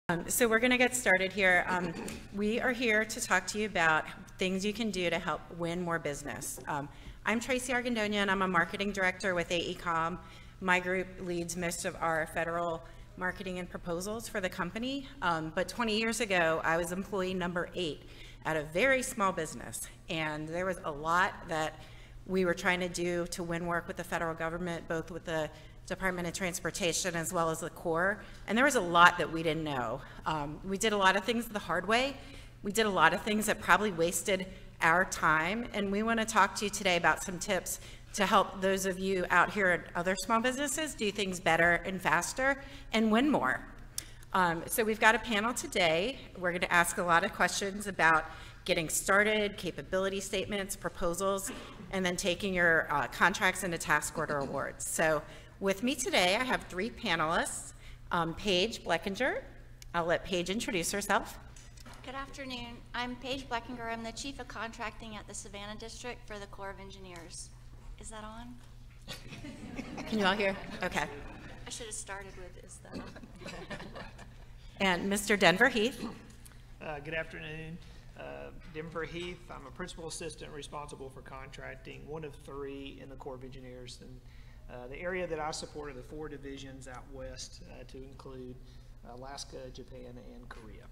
So we're going to get started here. We are here to talk to you about things you can do to help win more business. I'm Tracy Argandonian. I'm a marketing director with AECom. My group leads most of our federal marketing and proposals for the company. But 20 years ago, I was employee number 8 at a very small business. And there was a lot that we were trying to do to win work with the federal government, both with the Department of Transportation as well as the Corps, and there was a lot that we didn't know. We did a lot of things the hard way. We did a lot of things that probably wasted our time, and we want to talk to you today about some tips to help those of you out here at other small businesses do things better and faster and win more. So we've got a panel today. We're going to ask a lot of questions about getting started, capability statements, proposals, and then taking your contracts into task order awards. So with me today, I have 3 panelists. Paige Bleckinger. I'll let Paige introduce herself. Good afternoon. I'm Paige Bleckinger. I'm the Chief of Contracting at the Savannah District for the Corps of Engineers. Is that on? Can you all hear? Okay. I should have started with, is that on? And Mr. Denver Heath. Good afternoon. Denver Heath. I'm a principal assistant responsible for contracting, one of 3 in the Corps of Engineers. And the area that I support are the 4 divisions out west to include Alaska, Japan, and Korea.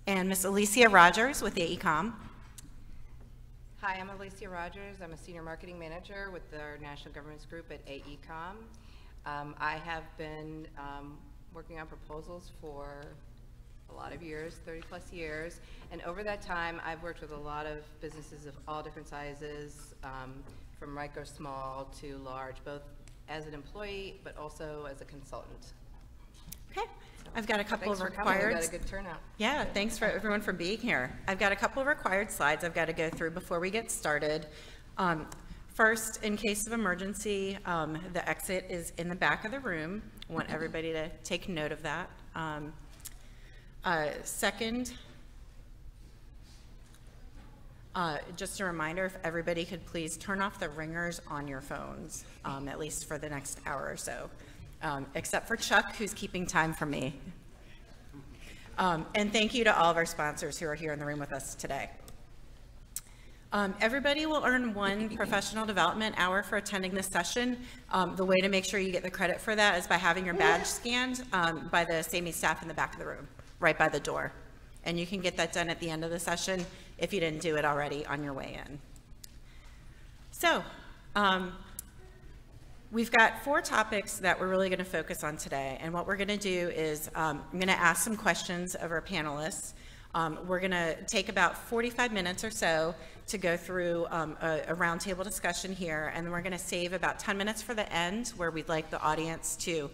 And Miss Alicia Rogers with AECom. Hi, I'm Alicia Rogers. I'm a senior marketing manager with our National Governments Group at AECom. I have been working on proposals for a lot of years, 30 plus years, and over that time I've worked with a lot of businesses of all different sizes, from micro small to large, both as an employee but also as a consultant. Okay, I've got a couple of required. Thanks for coming. We got a good turnout. Yeah, thanks for everyone for being here. I've got a couple of required slides I've got to go through before we get started. First, in case of emergency, the exit is in the back of the room. I want everybody to take note of that. Second, just a reminder, if everybody could please turn off the ringers on your phones, at least for the next hour or so, except for Chuck, who's keeping time for me. And thank you to all of our sponsors who are here in the room with us today. Everybody will earn 1 professional development hour for attending this session. The way to make sure you get the credit for that is by having your badge scanned by the SAME staff in the back of the room, right by the door. And you can get that done at the end of the session if you didn't do it already on your way in. So we've got 4 topics that we're really going to focus on today. And what we're going to do is I'm going to ask some questions of our panelists. We're going to take about 45 minutes or so to go through a roundtable discussion here. And then we're going to save about 10 minutes for the end, where we'd like the audience to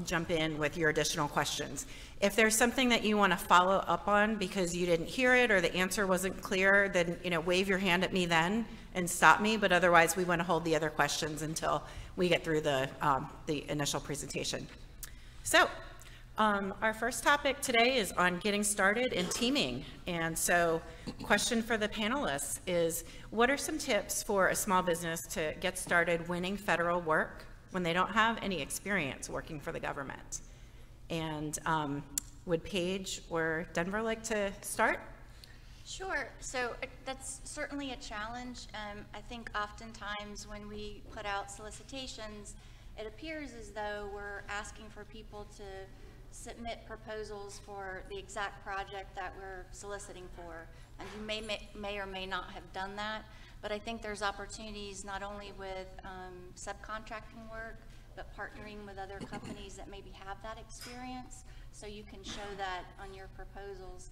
jump in with your additional questions. If there's something that you want to follow up on because you didn't hear it or the answer wasn't clear, then wave your hand at me then and stop me. But otherwise, we want to hold the other questions until we get through the initial presentation. So our first topic today is on getting started in teaming. And so question for the panelists is, what are some tips for a small business to get started winning federal work when they don't have any experience working for the government? And would Paige or Denver like to start? Sure. So that's certainly a challenge. I think oftentimes when we put out solicitations, it appears as though we're asking for people to submit proposals for the exact project that we're soliciting for. And you may or may not have done that, but I think there's opportunities not only with subcontracting work, but partnering with other companies that maybe have that experience, so you can show that on your proposals.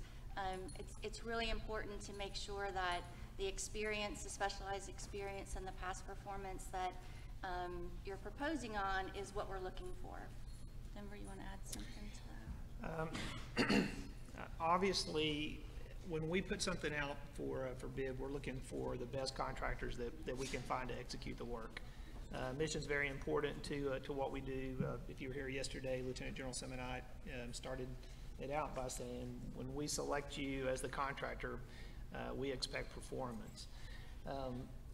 It's really important to make sure that the experience, the specialized experience, and the past performance that you're proposing on is what we're looking for. Denver, you want to add something to that? Obviously, when we put something out for bid, we're looking for the best contractors that we can find to execute the work. Mission's very important to what we do. If you were here yesterday, Lieutenant General Semonite started it out by saying, when we select you as the contractor, we expect performance.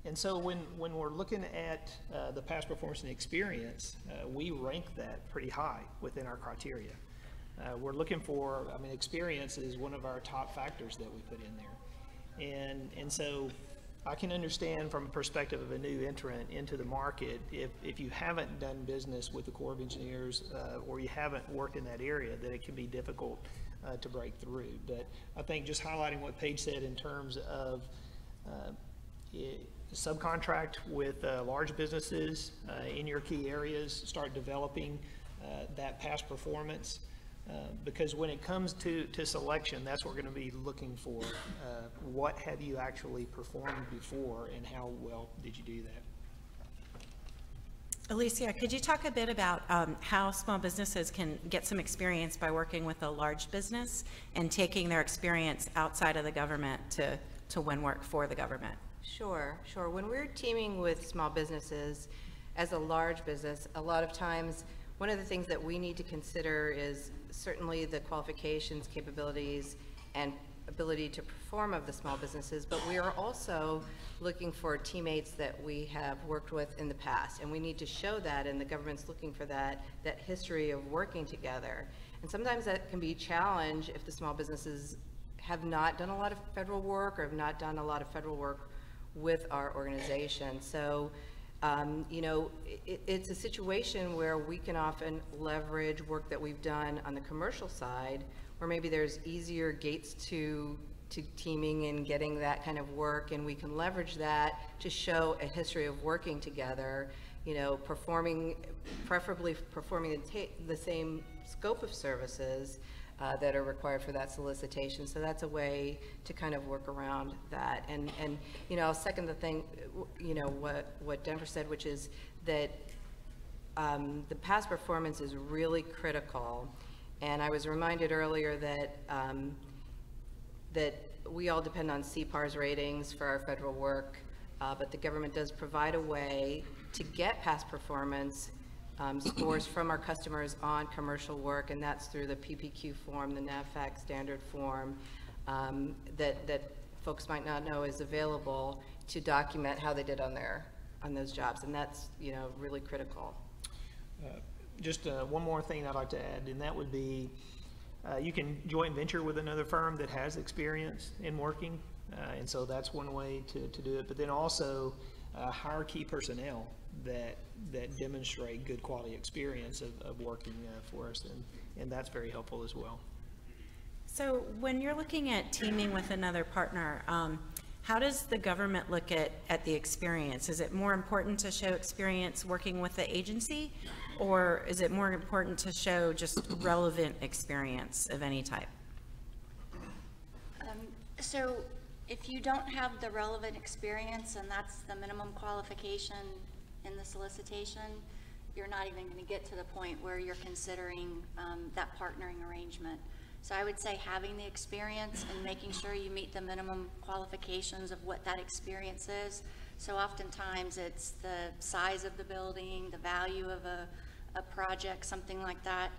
And so when we're looking at the past performance and experience, we rank that pretty high within our criteria. We're looking for, I mean, experience is one of our top factors that we put in there. And so I can understand from a perspective of a new entrant into the market, if you haven't done business with the Corps of Engineers or you haven't worked in that area, that it can be difficult to break through. But I think just highlighting what Paige said in terms of subcontract with large businesses in your key areas, start developing that past performance. Because when it comes to selection, that's what we're going to be looking for. What have you actually performed before, and how well did you do that? Alicia, could you talk a bit about how small businesses can get some experience by working with a large business and taking their experience outside of the government to win work for the government? Sure. When we're teaming with small businesses as a large business, a lot of times one of the things that we need to consider is certainly the qualifications, capabilities, and ability to perform of the small businesses, but we are also looking for teammates that we have worked with in the past, and we need to show that, and the government's looking for that history of working together. And sometimes that can be a challenge if the small businesses have not done a lot of federal work or have not done a lot of federal work with our organization. So you know, it's a situation where we can often leverage work that we've done on the commercial side, where maybe there's easier gates to teaming and getting that kind of work, and we can leverage that to show a history of working together, you know, preferably performing the same scope of services that are required for that solicitation. So that's a way to kind of work around that. And you know, I'll second the thing, you know, what Denver said, which is that the past performance is really critical. And I was reminded earlier that that we all depend on CPARS ratings for our federal work, but the government does provide a way to get past performance scores from our customers on commercial work, and that's through the PPQ form, the NAVFAC standard form, that folks might not know is available to document how they did on those jobs, and that's, you know, really critical. Just one more thing I'd like to add, and that would be you can joint venture with another firm that has experience in working, and so that's one way to do it. But then also hire key personnel that demonstrate good quality experience of working for us, and that's very helpful as well. So when you're looking at teaming with another partner, how does the government look at the experience? Is it more important to show experience working with the agency, or is it more important to show just relevant experience of any type? So if you don't have the relevant experience, and that's the minimum qualification in the solicitation, you're not even going to get to the point where you're considering that partnering arrangement. So I would say having the experience and making sure you meet the minimum qualifications of what that experience is. So oftentimes it's the size of the building, the value of a project, something like that,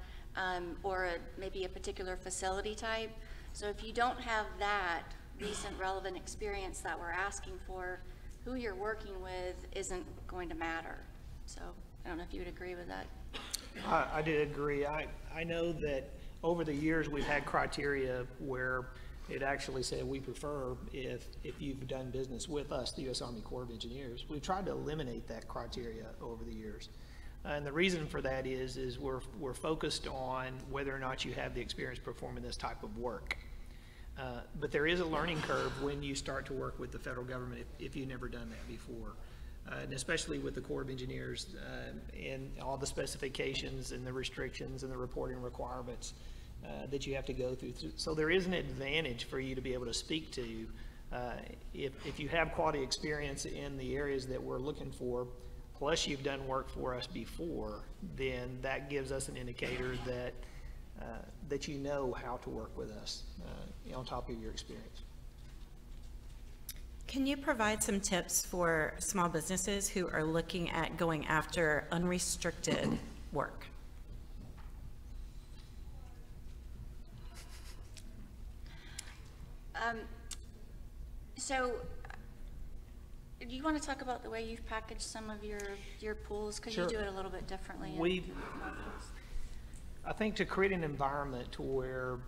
or maybe a particular facility type. So if you don't have that recent relevant experience that we're asking for, who you're working with isn't going to matter. So I don't know if you would agree with that. I do agree. I know that over the years we've had criteria where it actually said we prefer if you've done business with us, the U.S. Army Corps of Engineers. We've tried to eliminate that criteria over the years. And the reason for that is we're focused on whether or not you have the experience performing this type of work. But there is a learning curve when you start to work with the federal government if you've never done that before. And especially with the Corps of Engineers and all the specifications and the restrictions and the reporting requirements that you have to go through. So there is an advantage for you to be able to speak to if you have quality experience in the areas that we're looking for, plus you've done work for us before, then that gives us an indicator that you know how to work with us on top of your experience. Can you provide some tips for small businesses who are looking at going after unrestricted work? So do you want to talk about the way you've packaged some of your pools? Because Sure. you do it a little bit differently. I think to create an environment to where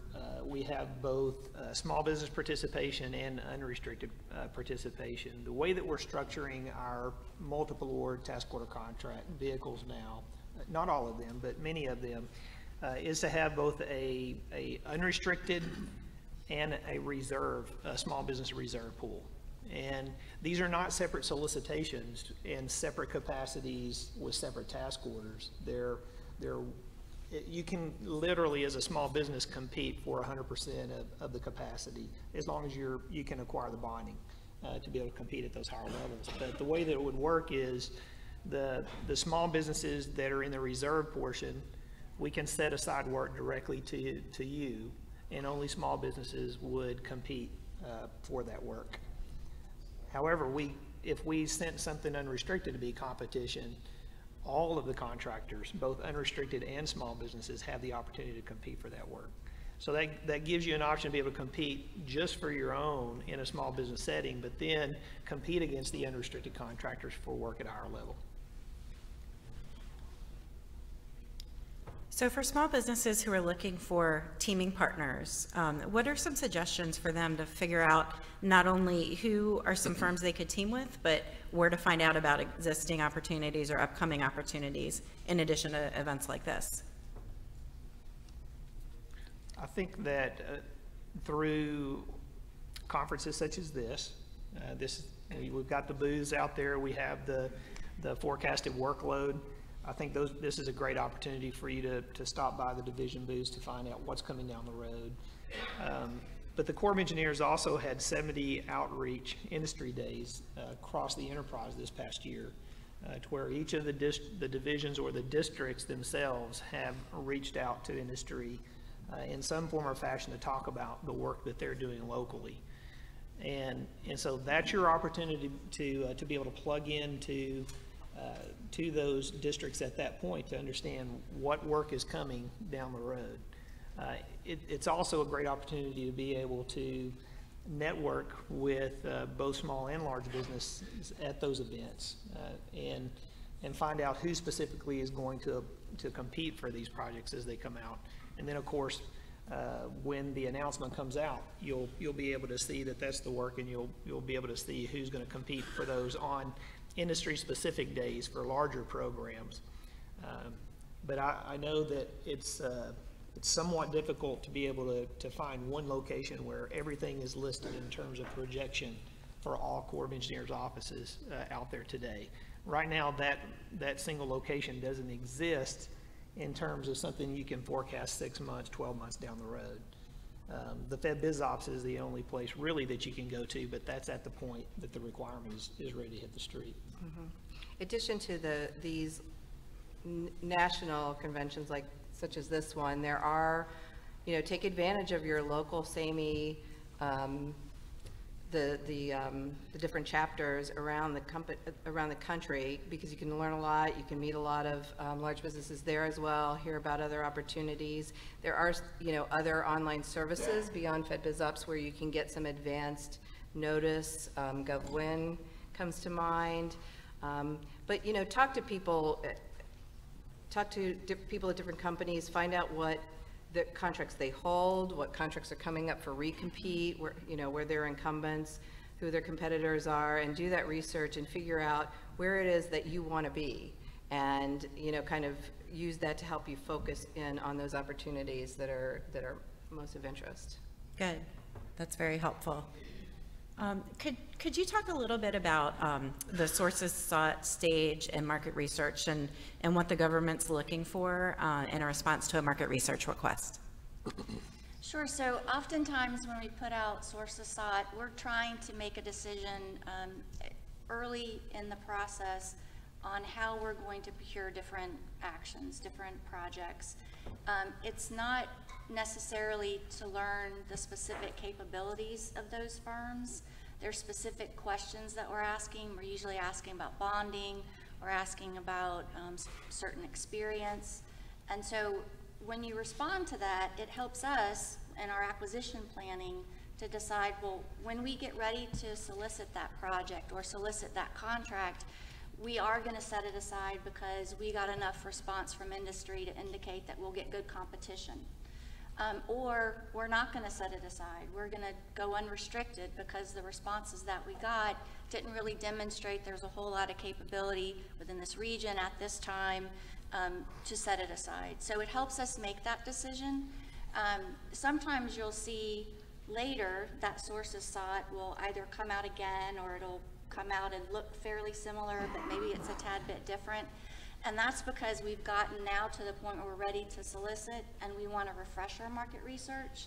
we have both small business participation and unrestricted participation, the way that we're structuring our multiple award task order contract vehicles now, not all of them, but many of them, is to have both a unrestricted and a reserve, a small business reserve pool. And these are not separate solicitations in separate capacities with separate task orders. You can literally, as a small business, compete for 100% of the capacity, as long as you can acquire the bonding to be able to compete at those higher levels. But the way that it would work is the small businesses that are in the reserve portion, we can set aside work directly to you, and only small businesses would compete for that work. However, if we sent something unrestricted to be competition, all of the contractors, both unrestricted and small businesses, have the opportunity to compete for that work. So that gives you an option to be able to compete just for your own in a small business setting, but then compete against the unrestricted contractors for work at a higher level. So for small businesses who are looking for teaming partners, what are some suggestions for them to figure out not only who are some firms they could team with, but where to find out about existing opportunities or upcoming opportunities in addition to events like this? I think that through conferences such as this, we've got the booths out there, we have the forecasted workload. I think this is a great opportunity for you to stop by the division booths to find out what's coming down the road. But the Corps of Engineers also had 70 outreach industry days across the enterprise this past year, to where each of the divisions or the districts themselves have reached out to industry in some form or fashion to talk about the work that they're doing locally. And so that's your opportunity to be able to plug into to those districts at that point to understand what work is coming down the road. It's also a great opportunity to be able to network with both small and large businesses at those events and find out who specifically is going to compete for these projects as they come out. And then, of course, when the announcement comes out, you'll be able to see that that's the work, and you'll be able to see who's going to compete for those on industry-specific days for larger programs. But I know that it's somewhat difficult to be able to find one location where everything is listed in terms of projection for all Corps of Engineers offices out there today. Right now, that single location doesn't exist in terms of something you can forecast 6 months, 12 months down the road. The Fed Biz Ops is the only place really that you can go to, but that's at the point that the requirement is ready to hit the street. Mm-hmm. In addition to these national conventions such as this one, there are, take advantage of your local SAME, the different chapters around the country, because you can learn a lot. You can meet a lot of large businesses there as well, hear about other opportunities. There are other online services beyond Fed Biz Ops where you can get some advanced notice. GovWin comes to mind, but talk to people at different companies, find out what the contracts they hold, what contracts are coming up for recompete, where they're incumbents, who their competitors are, and do that research and figure out where it is that you want to be, and kind of use that to help you focus in on those opportunities that are most of interest. Good, that's very helpful. Could you talk a little bit about the sources sought stage and market research and what the government's looking for in a response to a market research request? Sure. So oftentimes when we put out sources sought, we're trying to make a decision early in the process on how we're going to procure different actions, different projects. It's not necessarily to learn the specific capabilities of those firms. There's specific questions that we're asking. We're usually asking about bonding, we're asking about certain experience. And so when you respond to that, it helps us in our acquisition planning to decide, well, when we get ready to solicit that project or solicit that contract, we are going to set it aside because we got enough response from industry to indicate that we'll get good competition. Or we're not going to set it aside. We're going to go unrestricted because the responses that we got didn't really demonstrate there's a whole lot of capability within this region at this time to set it aside. So it helps us make that decision. Sometimes you'll see later that sources sought will either come out again, or it'll come out and look fairly similar, but maybe it's a tad bit different. And that's because we've gotten now to the point where we're ready to solicit and we want to refresh our market research.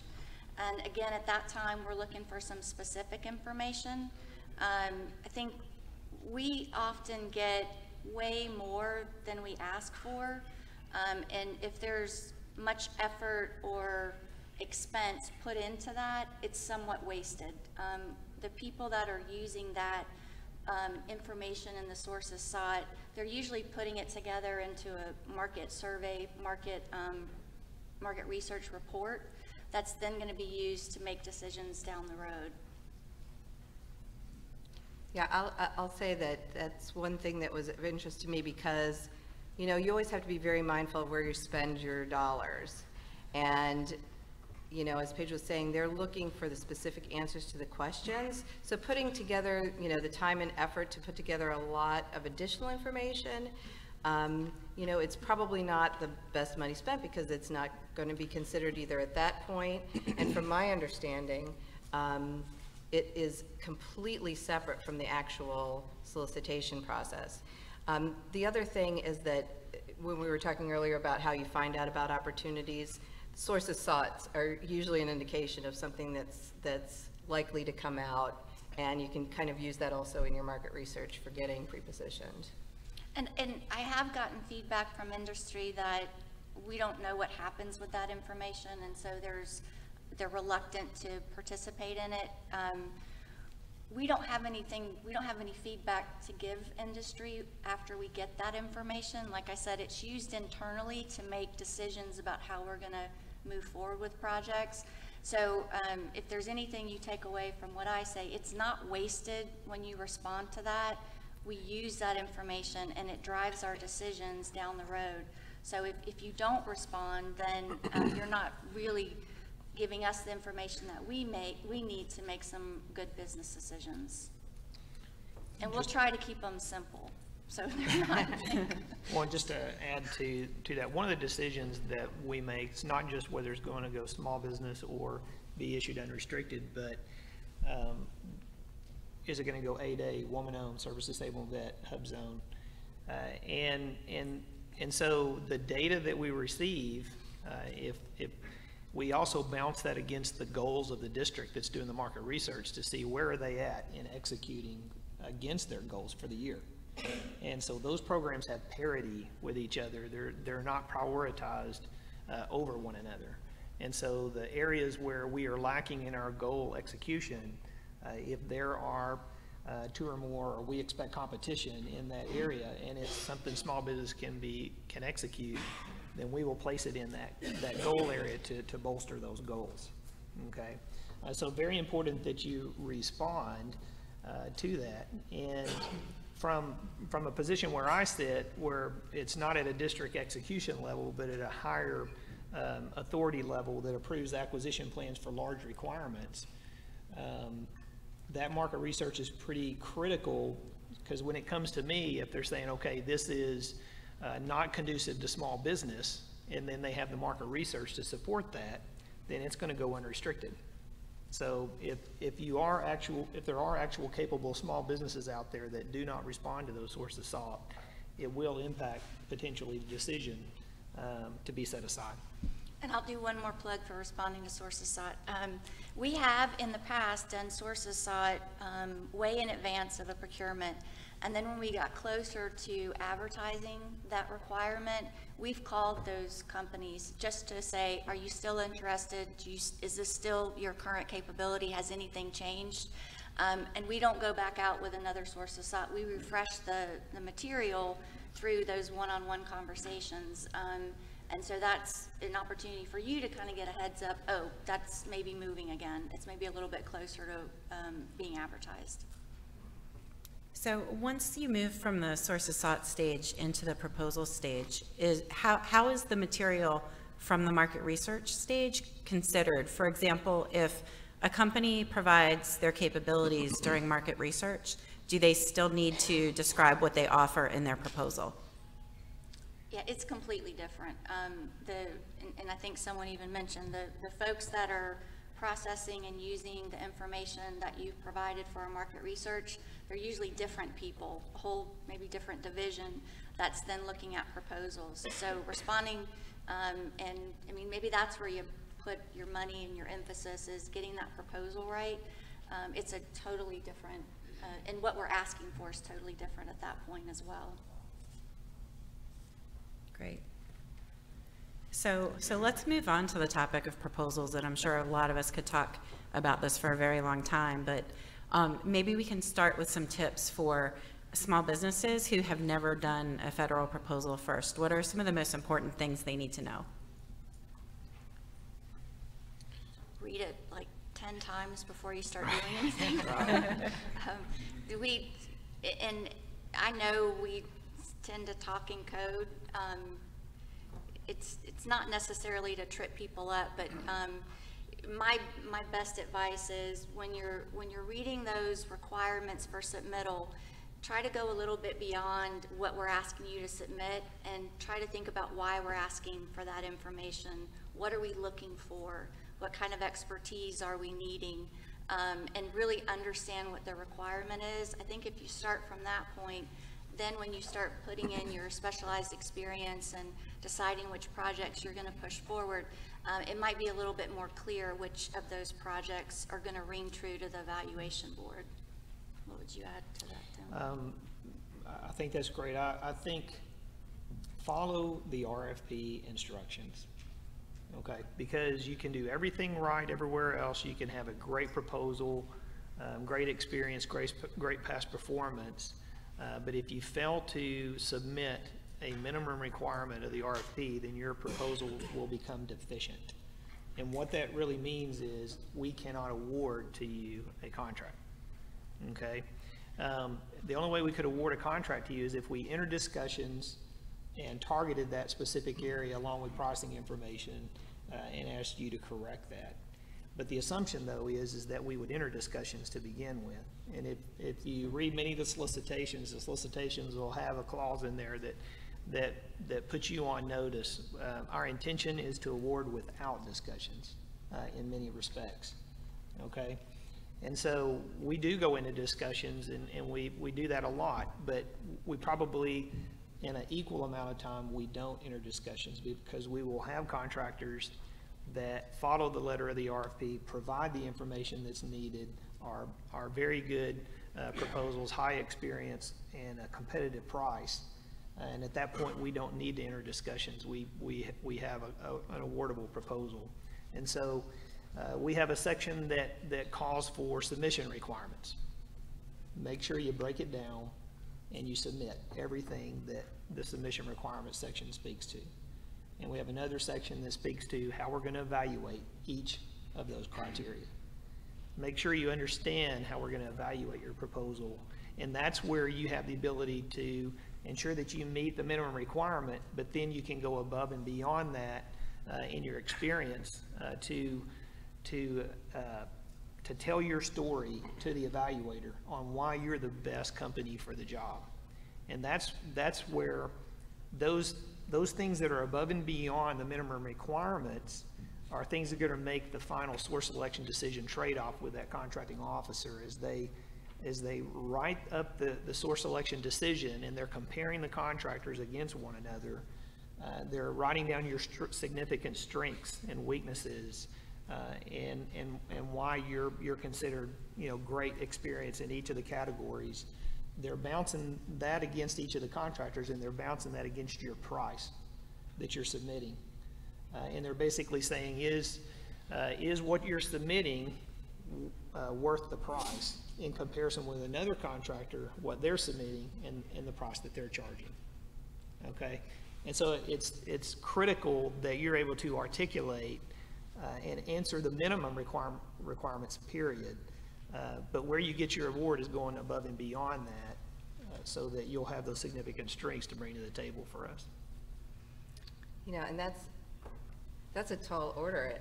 And again, at that time, we're looking for some specific information. I think we often get way more than we ask for. And if there's much effort or expense put into that, it's somewhat wasted. The people that are using that information in the sources sought, they're usually putting it together into a market survey, market research report that's then going to be used to make decisions down the road. Yeah, I'll say that that's one thing that was of interest to me because, you know, you always have to be very mindful of where you spend your dollars. And, you know, as Paige was saying, they're looking for the specific answers to the questions. So putting together, you know, the time and effort to put together a lot of additional information, you know, it's probably not the best money spent because it's not going to be considered either at that point. And from my understanding, it is completely separate from the actual solicitation process. The other thing is that when we were talking earlier about how you find out about opportunities, sources sought are usually an indication of something that's likely to come out, and you can kind of use that also in your market research for getting pre-positioned. And I have gotten feedback from industry that we don't know what happens with that information, and so they're reluctant to participate in it. We don't have any feedback to give industry after we get that information. Like I said, it's used internally to make decisions about how we're going to move forward with projects. So if there's anything you take away from what I say, it's not wasted when you respond to that. We use that information and it drives our decisions down the road. So if you don't respond, then you're not really giving us the information that we need to make some good business decisions. And we'll try to keep them simple, so they're not. Well, just to add to that, one of the decisions that we make, it's not just whether it's going to go small business or be issued unrestricted, but is it going to go 8A, woman-owned, service-disabled vet, hub zone? And so the data that we receive, if we also bounce that against the goals of the district that's doing the market research to see where are they at in executing against their goals for the year. And so those programs have parity with each other. They're not prioritized over one another. And so the areas where we are lacking in our goal execution, if there are two or more, or we expect competition in that area, and it's something small business can execute, then we will place it in that goal area to bolster those goals. Okay, so very important that you respond to that. And from a position where I sit, where it's not at a district execution level, but at a higher authority level that approves acquisition plans for large requirements, that market research is pretty critical, because when it comes to me, if they're saying, okay, this is not conducive to small business, and then they have the market research to support that, then it's going to go unrestricted. So if there are actual capable small businesses out there that do not respond to those sources sought, it will impact potentially the decision to be set aside. And I'll do one more plug for responding to sources sought. We have in the past done sources sought way in advance of a procurement. And then when we got closer to advertising that requirement, we've called those companies just to say, are you still interested? Is this still your current capability? Has anything changed? And we don't go back out with another sources sought. We refresh the material through those one-on-one conversations. And so that's an opportunity for you to kind of get a heads up, oh, that's maybe moving again. It's maybe a little bit closer to being advertised. So once you move from the sources sought stage into the proposal stage, how is the material from the market research stage considered? For example, if a company provides their capabilities during market research, do they still need to describe what they offer in their proposal? Yeah, it's completely different. And I think someone even mentioned the folks that are processing and using the information that you've provided for our market research, they're usually different people, a whole maybe different division that's then looking at proposals. So responding, and I mean, maybe that's where you put your money and your emphasis is getting that proposal right. It's a totally different, and what we're asking for is totally different at that point as well. Great. So let's move on to the topic of proposals, and I'm sure a lot of us could talk about this for a very long time, but maybe we can start with some tips for small businesses who have never done a federal proposal first. What are some of the most important things they need to know? Read it like 10 times before you start doing anything. And I know we tend to talk in code. It's not necessarily to trip people up, but my best advice is when you're reading those requirements for submittal, try to go a little bit beyond what we're asking you to submit and try to think about why we're asking for that information. What are we looking for? What kind of expertise are we needing? And really understand what the requirement is. I think if you start from that point, then when you start putting in your specialized experience and deciding which projects you're going to push forward, it might be a little bit more clear which of those projects are going to ring true to the evaluation board. What would you add to that, Tim? I think that's great. I think follow the RFP instructions, okay? Because you can do everything right everywhere else. You can have a great proposal, great experience, great past performance. But if you fail to submit a minimum requirement of the RFP, then your proposal will become deficient. And what that really means is we cannot award to you a contract, okay? The only way we could award a contract to you is if we entered discussions and targeted that specific area along with pricing information and asked you to correct that. But the assumption, though, is that we would enter discussions to begin with. And if you read many of the solicitations will have a clause in there that puts you on notice. Our intention is to award without discussions in many respects, okay? And so we do go into discussions, and we do that a lot, but we probably, in an equal amount of time, we don't enter discussions because we will have contractors that follow the letter of the RFP, provide the information that's needed, are very good proposals, high experience, and a competitive price. And at that point, we don't need to enter discussions. We have an awardable proposal. And so we have a section that calls for submission requirements. Make sure you break it down and you submit everything that the submission requirement section speaks to. And we have another section that speaks to how we're going to evaluate each of those criteria. Make sure you understand how we're going to evaluate your proposal. And that's where you have the ability to ensure that you meet the minimum requirement, but then you can go above and beyond that in your experience to tell your story to the evaluator on why you're the best company for the job. And that's where those things that are above and beyond the minimum requirements are things that are going to make the final source selection decision trade-off with that contracting officer as they write up the source selection decision and they're comparing the contractors against one another. They're writing down your significant strengths and weaknesses and why you're considered, great experience in each of the categories. They're bouncing that against each of the contractors, and they're bouncing that against your price that you're submitting. And they're basically saying, is what you're submitting worth the price in comparison with another contractor, what they're submitting and the price that they're charging, okay? And so it's critical that you're able to articulate and answer the minimum requirements, period. But where you get your award is going above and beyond that. so that you'll have those significant strengths to bring to the table for us. You know, and that's a tall order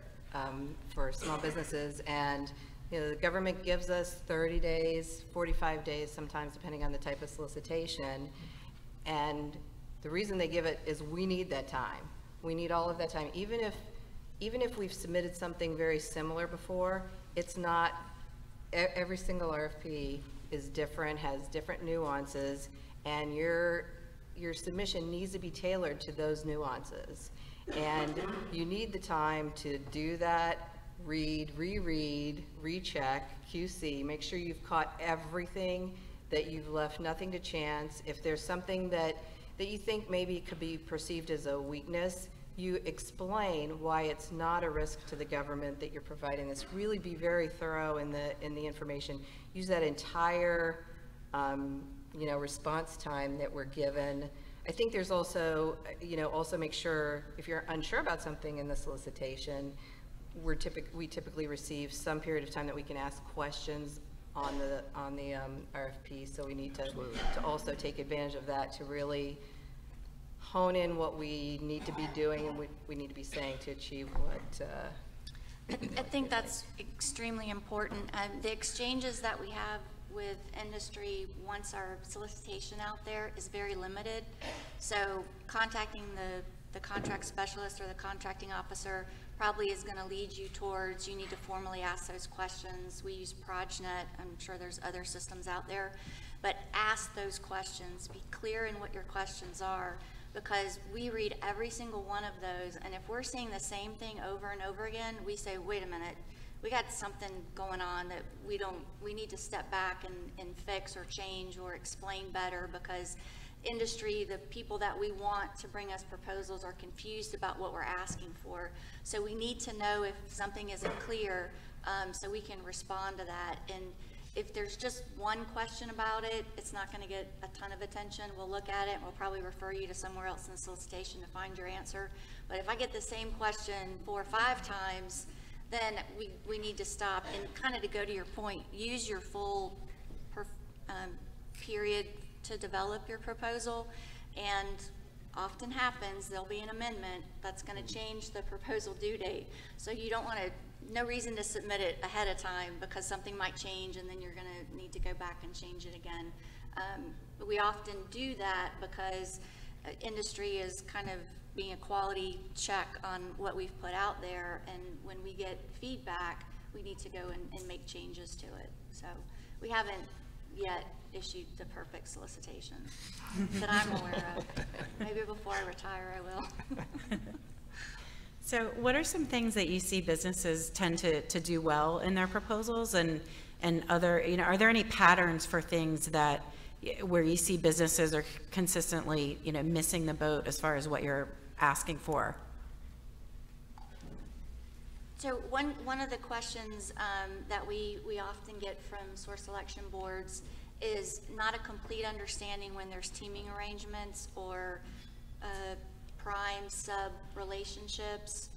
for small businesses, and you know, the government gives us 30 days, 45 days sometimes, depending on the type of solicitation, and the reason they give it is we need that time. We need all of that time. Even if we've submitted something very similar before, it's not, every single RFP is different, has different nuances, and your submission needs to be tailored to those nuances. And you need the time to do that, read, reread, recheck, QC, make sure you've caught everything, that you've left nothing to chance. If there's something that you think maybe could be perceived as a weakness, you explain why it's not a risk to the government that you're providing this. Really be very thorough in the information. Use that entire you know, response time that we're given. I think there's also, you know, also make sure if you're unsure about something in the solicitation, we typically receive some period of time that we can ask questions on the RFP. So we need to also take advantage of that to really hone in what we need to be doing and we need to be saying to achieve what. I think that's extremely important. The exchanges that we have with industry once our solicitation out there is very limited. So contacting the contract specialist or the contracting officer probably is going to lead you towards, you need to formally ask those questions. We use ProjNet. I'm sure there's other systems out there, but ask those questions. Be clear in what your questions are, because we read every single one of those, and if we're seeing the same thing over and over again, we say, wait a minute, we got something going on that we need to step back and fix or change or explain better, because industry, the people that we want to bring us proposals, are confused about what we're asking for. So we need to know if something isn't clear, so we can respond to that. And if there's just one question about it, it's not going to get a ton of attention. We'll look at it and we'll probably refer you to somewhere else in the solicitation to find your answer. But if I get the same question 4 or 5 times, then we need to stop. And kind of to go to your point, use your full period to develop your proposal. And often happens, there'll be an amendment that's going to change the proposal due date. So you don't want to, no reason to submit it ahead of time, because something might change and then you're going to need to go back and change it again. But we often do that because industry is kind of being a quality check on what we've put out there, and when we get feedback, we need to go and make changes to it. So we haven't yet issued the perfect solicitation that I'm aware of. Maybe before I retire, I will. So what are some things that you see businesses tend to do well in their proposals, and other, you know, are there any patterns for things that where you see businesses are consistently, you know, missing the boat as far as what you're asking for? So one of the questions that we often get from source selection boards is not a complete understanding when there's teaming arrangements or prime sub relationships.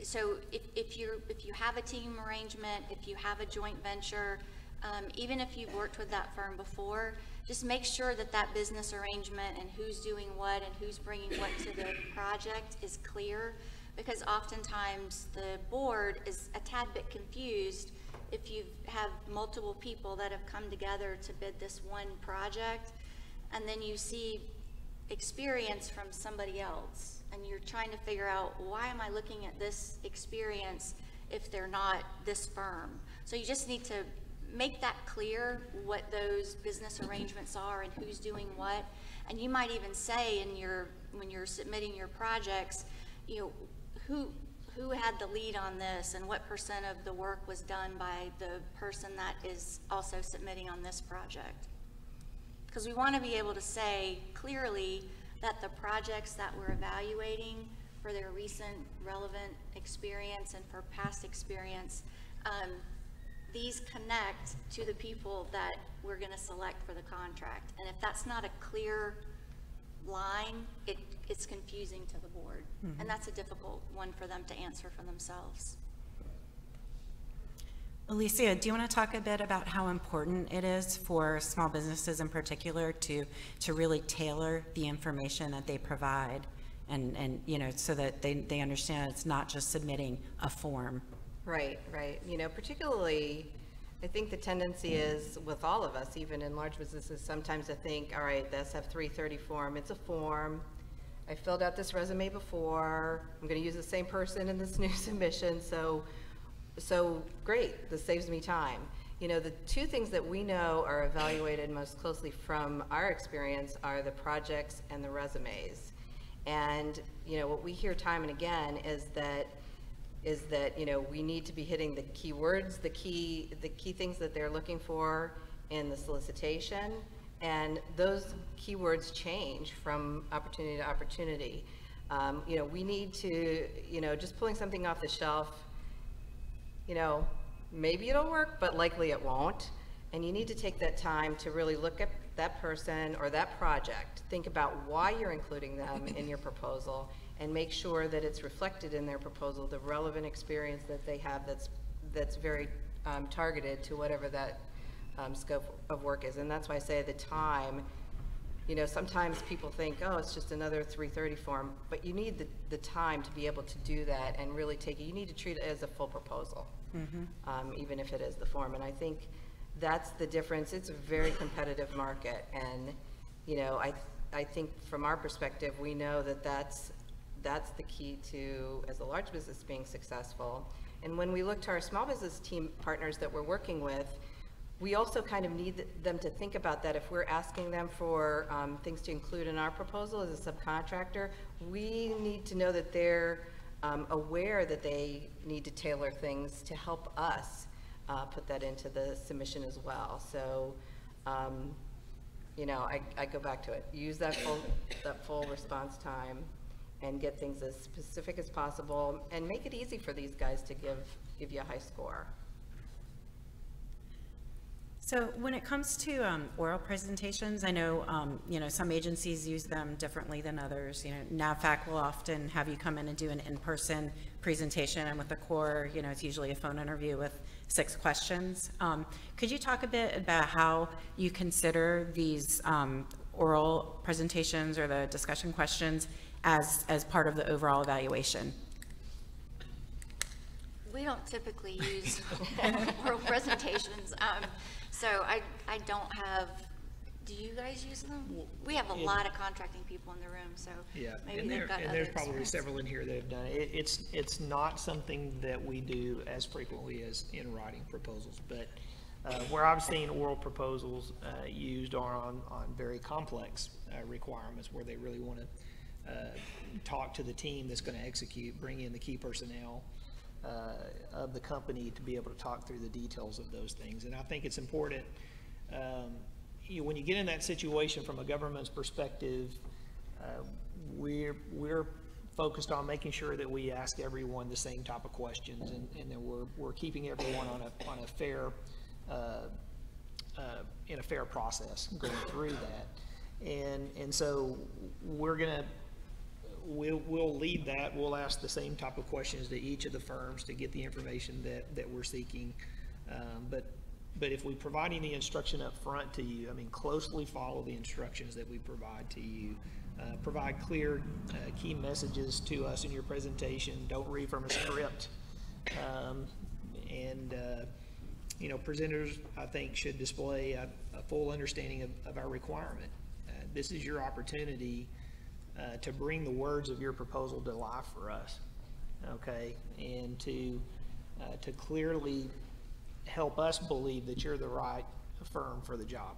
So if you have a team arrangement, if you have a joint venture, even if you've worked with that firm before, just make sure that that business arrangement and who's doing what and who's bringing what to the project is clear, because oftentimes the board is a tad bit confused if you have multiple people that have come together to bid this one project, and then you see experience from somebody else, and you're trying to figure out, why am I looking at this experience if they're not this firm? So you just need to make that clear, what those business arrangements are and who's doing what. And you might even say in your, when you're submitting your projects, you know, who had the lead on this and what % of the work was done by the person that is also submitting on this project. Because we want to be able to say clearly that the projects that we're evaluating for their recent relevant experience and for past experience, these connect to the people that we're going to select for the contract. And if that's not a clear line, it's confusing to the board. Mm-hmm. And that's a difficult one for them to answer for themselves. Alicia, do you want to talk a bit about how important it is for small businesses in particular to really tailor the information that they provide and you know, so that they understand it's not just submitting a form? Right, right. You know, particularly, I think the tendency is with all of us, even in large businesses, sometimes to think, all right, the SF-330 form, it's a form. I filled out this resume before. I'm going to use the same person in this new submission. So great, this saves me time. You know, the two things that we know are evaluated most closely from our experience are the projects and the resumes. And, you know, what we hear time and again is that, you know, we need to be hitting the keywords, the key things that they're looking for in the solicitation. And those keywords change from opportunity to opportunity. You know, we need to, you know, just pulling something off the shelf, you know, maybe it'll work, but likely it won't. And you need to take that time to really look at that person or that project, think about why you're including them in your proposal, and make sure that it's reflected in their proposal, the relevant experience that they have that's very targeted to whatever that scope of work is. And that's why I say the time, you know, sometimes people think, oh, it's just another 330 form, but you need the time to be able to do that and really take it. You need to treat it as a full proposal, even if it is the form. And I think that's the difference. It's a very competitive market. And, you know, I think from our perspective, we know that that's the key to, as a large business, being successful. And when we look to our small business team partners that we're working with, we also kind of need them to think about that. If we're asking them for things to include in our proposal as a subcontractor, we need to know that they're aware that they need to tailor things to help us put that into the submission as well. So, you know, I go back to it. Use that full response time and get things as specific as possible and make it easy for these guys to give you a high score. So when it comes to oral presentations, I know, you know, some agencies use them differently than others. You know, NAVFAC will often have you come in and do an in-person presentation, and with the core, you know, it's usually a phone interview with 6 questions. Could you talk a bit about how you consider these oral presentations or the discussion questions as part of the overall evaluation? We don't typically use oral presentations. So I don't have, do you guys use them? We have a lot of contracting people in the room, so yeah, maybe they've got other there's probably experience. several in here that have done it. It's not something that we do as frequently as in writing proposals, but where I've seen oral proposals used are on very complex requirements where they really want to talk to the team that's going to execute, bring in the key personnel of the company to be able to talk through the details of those things. And I think it's important, when you get in that situation from a government's perspective, we're focused on making sure that we ask everyone the same type of questions, and that we're keeping everyone on a fair in a fair process going through that. And so we'll lead that. We'll ask the same type of questions to each of the firms to get the information that we're seeking. But if we provide any instruction up front to you, I mean, closely follow the instructions that we provide to you. Provide clear key messages to us in your presentation. Don't read from a script. You know, presenters, I think, should display a full understanding of our requirement. This is your opportunity to bring the words of your proposal to life for us, okay, and to clearly help us believe that you're the right firm for the job.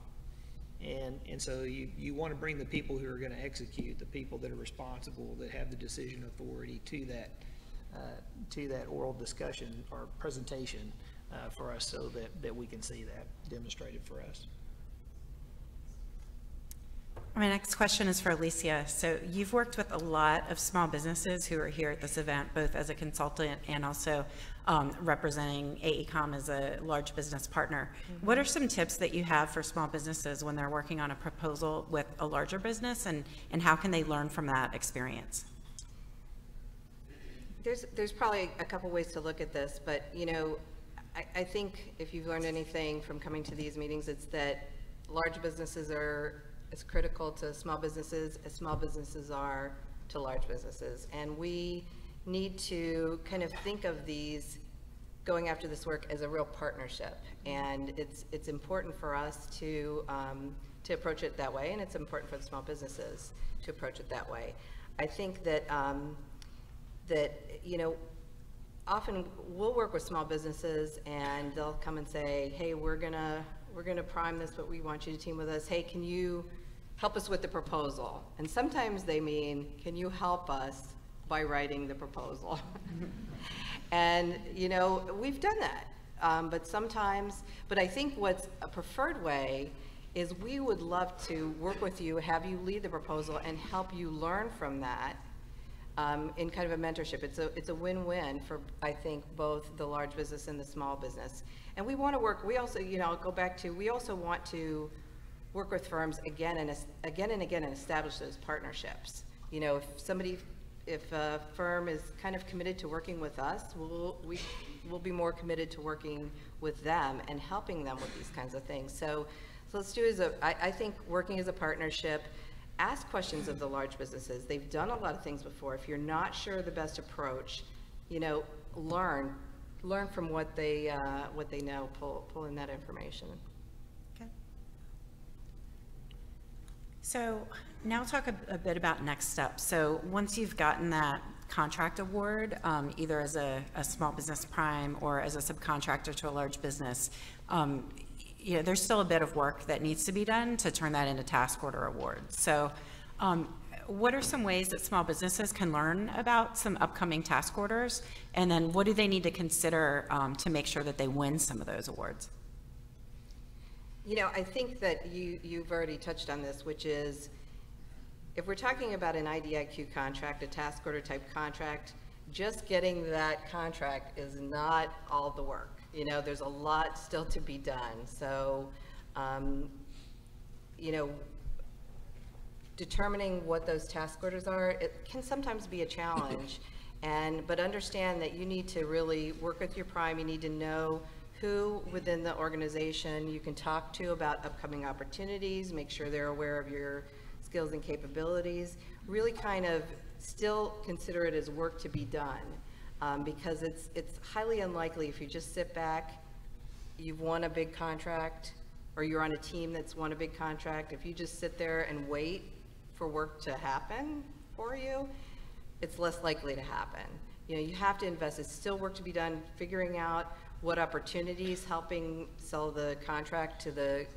And so you want to bring the people who are going to execute, the people that are responsible, that have the decision authority to that oral discussion or presentation for us, so that we can see that demonstrated for us. My next question is for Alicia. So you've worked with a lot of small businesses who are here at this event, both as a consultant and also representing AECOM as a large business partner. Mm-hmm. What are some tips that you have for small businesses when they're working on a proposal with a larger business, and how can they learn from that experience? There's probably a couple ways to look at this, but, you know, I think if you've learned anything from coming to these meetings, it's that large businesses are as critical to small businesses as small businesses are to large businesses. And we need to kind of think of these going after this work as a real partnership. And it's important for us to approach it that way, and it's important for the small businesses to approach it that way. I think that, you know, often we'll work with small businesses and they'll come and say, hey, we're gonna prime this, but we want you to team with us. Hey, can you help us with the proposal? And sometimes they mean, can you help us by writing the proposal? And, you know, we've done that. But I think what's a preferred way is we would love to work with you, have you lead the proposal and help you learn from that. In kind of a mentorship. It's a win-win for, I think, both the large business and the small business. And we want to work, we also, you know, I'll go back to, we also want to work with firms again and again and establish those partnerships. You know, if a firm is kind of committed to working with us, we'll be more committed to working with them and helping them with these kinds of things. So let's do I think working as a partnership. Ask questions of the large businesses. They've done a lot of things before. If you're not sure the best approach, you know, learn from what they know. Pull in that information. Okay. So now talk a bit about next steps. So once you've gotten that contract award, either as a small business prime or as a subcontractor to a large business, you know, there's still a bit of work that needs to be done to turn that into task order awards. So what are some ways that small businesses can learn about some upcoming task orders? And then what do they need to consider to make sure that they win some of those awards? You know, I think that you've already touched on this, which is if we're talking about an IDIQ contract, a task order type contract, just getting that contract is not all the work. You know, there's a lot still to be done. So, you know, determining what those task orders are, it can sometimes be a challenge. But understand that you need to really work with your prime. You need to know who within the organization you can talk to about upcoming opportunities, make sure they're aware of your skills and capabilities, really kind of still consider it as work to be done. Because it's highly unlikely if you just sit back, you've won a big contract, or you're on a team that's won a big contract, if you just sit there and wait for work to happen for you, it's less likely to happen. You know, you have to invest. It's still work to be done, figuring out what opportunities, helping sell the contract to the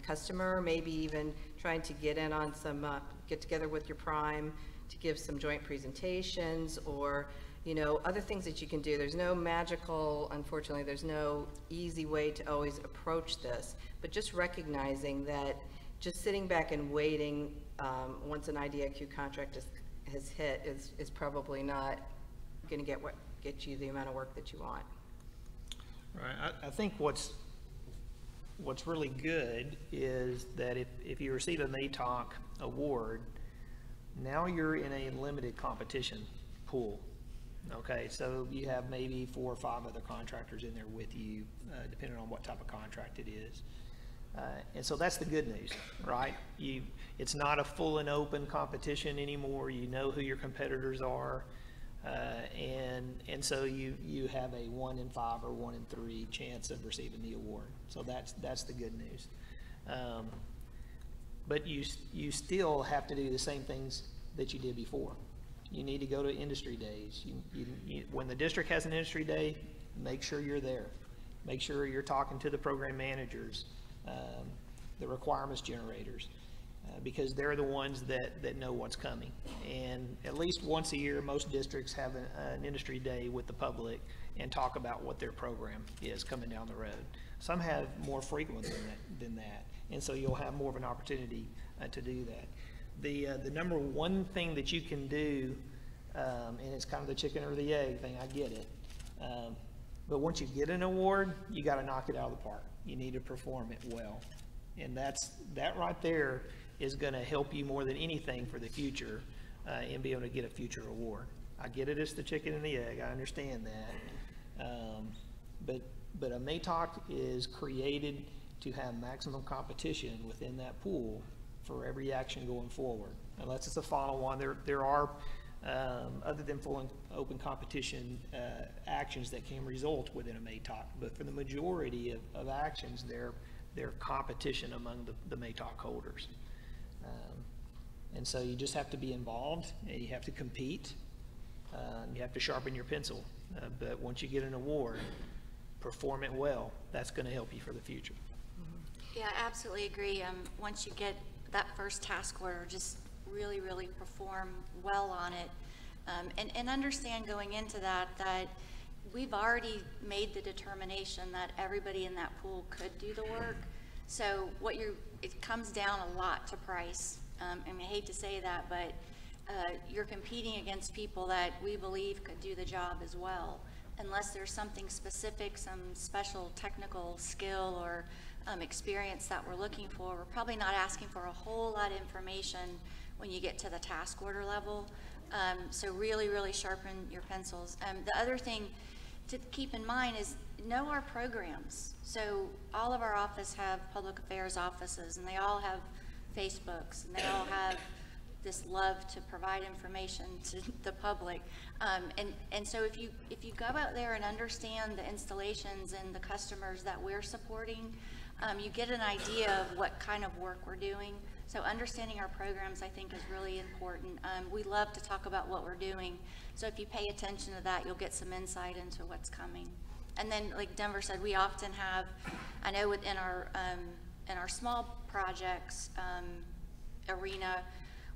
customer, maybe even trying to get in on some, get together with your prime to give some joint presentations, or you know, other things that you can do. There's no magical, unfortunately, there's no easy way to always approach this, but just recognizing that just sitting back and waiting once an IDIQ contract has hit is probably not going to get you the amount of work that you want. Right. I think what's really good is that if you receive an ATOC award, now you're in a limited competition pool. Okay, so you have maybe 4 or 5 other contractors in there with you, depending on what type of contract it is. And so that's the good news, right? It's not a full and open competition anymore. You know who your competitors are, and so you have a 1 in 5 or 1 in 3 chance of receiving the award. So that's the good news. But you still have to do the same things that you did before. You need to go to industry days. When the district has an industry day, make sure you're there. Make sure you're talking to the program managers, the requirements generators, because they're the ones that know what's coming. And at least once a year, most districts have an industry day with the public and talk about what their program is coming down the road. Some have more frequent than that, and so you'll have more of an opportunity to do that. The number one thing that you can do, and it's kind of the chicken or the egg thing, I get it, but once you get an award, you got to knock it out of the park. You need to perform it well, and that right there is going to help you more than anything for the future in being able to get a future award. I get it, it's the chicken and the egg. I understand that, but a MATOC is created to have maximum competition within that pool for every action going forward. Unless it's a final one, there are, other than full and open competition actions that can result within a MATOC. But for the majority of actions, they're competition among the MATOC holders. And so you just have to be involved, and you have to compete. You have to sharpen your pencil. But once you get an award, perform it well. That's going to help you for the future. Yeah, I absolutely agree. Once you get that first task order, just really, really perform well on it. And understand going into that we've already made the determination that everybody in that pool could do the work. So it comes down a lot to price. And I hate to say that, but you're competing against people that we believe could do the job as well. Unless there's something specific, some special technical skill or experience that we're looking for, we're probably not asking for a whole lot of information when you get to the task order level. So really, really sharpen your pencils. The other thing to keep in mind is know our programs. So all of our office have public affairs offices, and they all have Facebooks, and they all have this love to provide information to the public. And so if you go out there and understand the installations and the customers that we're supporting, you get an idea of what kind of work we're doing. So understanding our programs, I think, is really important. We love to talk about what we're doing. So if you pay attention to that, you'll get some insight into what's coming. And then, like Denver said, we often have, I know within our small projects arena,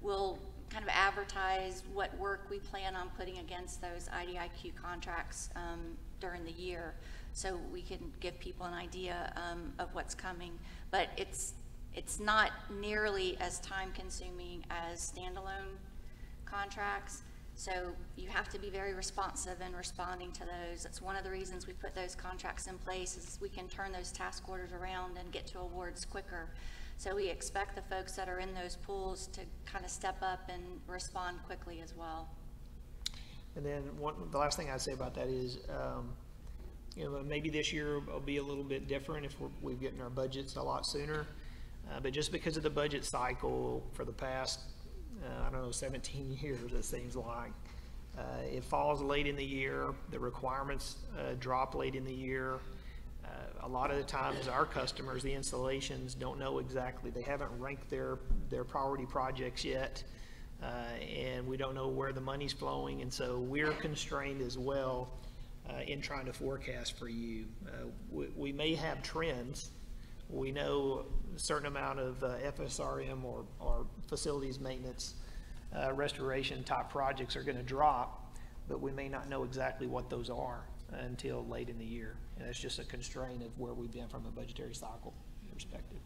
we'll kind of advertise what work we plan on putting against those IDIQ contracts during the year, so we can give people an idea of what's coming. But it's not nearly as time-consuming as standalone contracts, so you have to be very responsive in responding to those. That's one of the reasons we put those contracts in place, is we can turn those task orders around and get to awards quicker. So we expect the folks that are in those pools to kind of step up and respond quickly as well. And then the last thing I'd say about that is, maybe this year will be a little bit different if we're getting our budgets a lot sooner. But just because of the budget cycle for the past, 17 years, it seems like, it falls late in the year. The requirements drop late in the year. A lot of the times our customers, the installations, don't know exactly, they haven't ranked their priority projects yet, and we don't know where the money's flowing, and so we're constrained as well in trying to forecast for you. We may have trends. We know a certain amount of FSRM or facilities maintenance restoration type projects are going to drop, but we may not know exactly what those are until late in the year. And that's just a constraint of where we've been from a budgetary cycle perspective.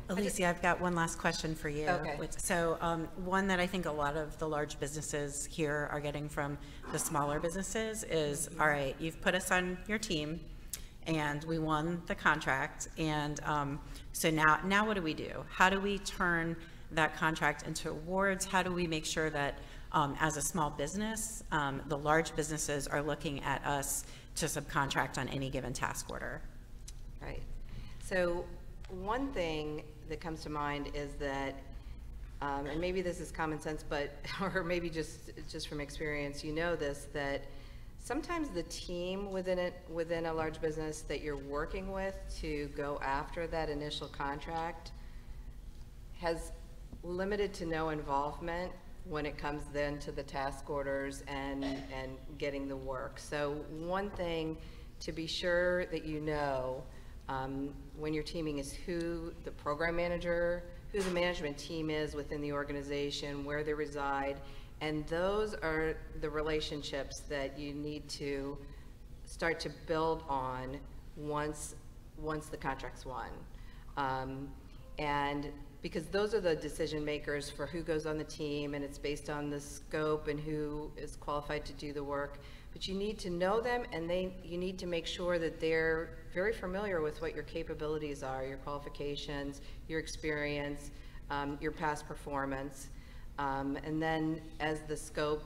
Alicia, I've got one last question for you. Okay. So one that I think a lot of the large businesses here are getting from the smaller businesses is, all right, you've put us on your team and we won the contract, and so now what do we do? How do we turn that contract into awards? How do we make sure that as a small business, the large businesses are looking at us to subcontract on any given task order? Right. So one thing that comes to mind is that, and maybe this is common sense, but, or maybe just from experience, this, that sometimes the team within a large business that you're working with to go after that initial contract has limited to no involvement when it comes then to the task orders and getting the work. So one thing to be sure that when you're teaming is who the program manager, who the management team is within the organization, where they reside, and those are the relationships that you need to start to build on once the contract's won. And because those are the decision makers for who goes on the team, and it's based on the scope and who is qualified to do the work. But you need to know them, and you need to make sure that they're very familiar with what your capabilities are, your qualifications, your experience, your past performance. And then as the scope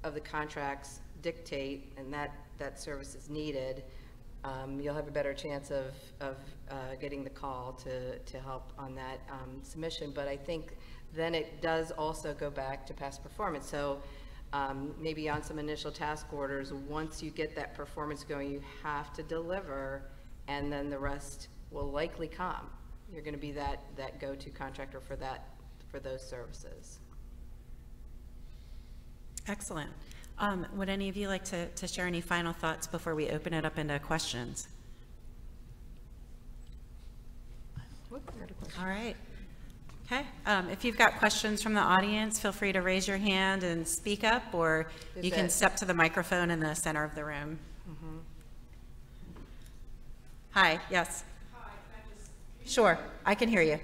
of the contracts dictate and that service is needed, you'll have a better chance of getting the call to help on that submission. But I think then it does also go back to past performance. So maybe on some initial task orders, once you get that performance going, you have to deliver, and then the rest will likely come. You're going to be that go-to contractor for those services. Excellent. Would any of you like to share any final thoughts before we open it up into questions? All right. Okay. If you've got questions from the audience, feel free to raise your hand and speak up, or you can step to the microphone in the center of the room. Mm-hmm. Hi. Yes. Hi. Can I just... Sure. I can hear you.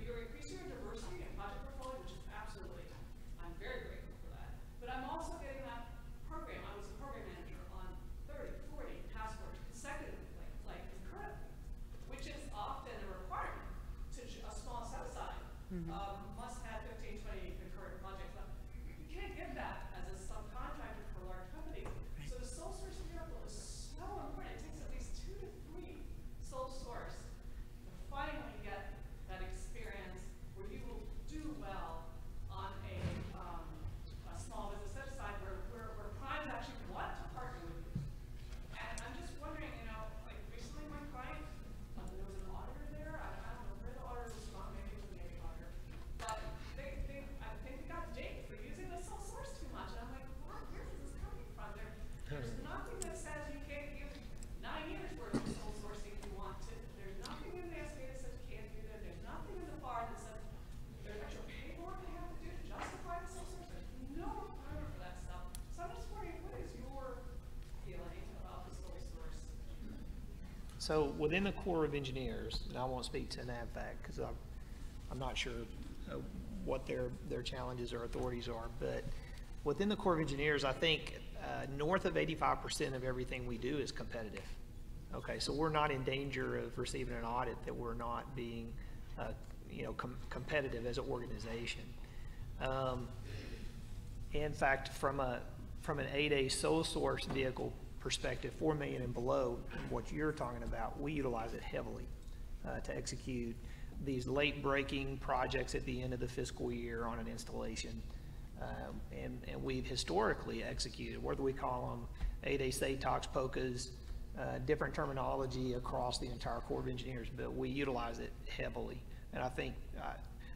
You're increasing your diversity and project portfolio, which is absolutely, I'm very grateful for that. But I'm also getting that program. I was a program manager on 30, 40 task orders consecutively, like concurrently, which is often a requirement to a small set aside. Must have 15, 20 concurrent projects. But you can't give that as a subcontractor for large companies. So the sole source miracle is so important. It takes at least 2 to 3 sole source to finally get that experience where you will do well on a small business set aside where primes actually want to partner with you. And I'm just wondering, like recently my client, there was an auditor there. I don't know where the auditor was from, maybe it was a Navy auditor. But I think we got dinged for using the sole source too much. And I'm like, where is this coming from? There's nothing that says you can't give 9 years worth of sole sourcing if you want to. There's nothing in the SBA that says you can't do that. There's nothing in the FAR that says there's actual paperwork they have to do to justify the sole source. There's no requirement for that stuff. So I'm just wondering, what is your feeling about the sole source? So within the Corps of Engineers, and I won't speak to NAVFAC because I'm not sure what their challenges or authorities are, but within the Corps of Engineers, I think north of 85% of everything we do is competitive. Okay, so we're not in danger of receiving an audit that we're not being, competitive as an organization. In fact, from an 8A sole source vehicle perspective, 4 million and below, what you're talking about, we utilize it heavily to execute these late breaking projects at the end of the fiscal year on an installation. And we've historically executed, whether we call them 8A SATOX, POCAs, different terminology across the entire Corps of Engineers, but we utilize it heavily. And I think,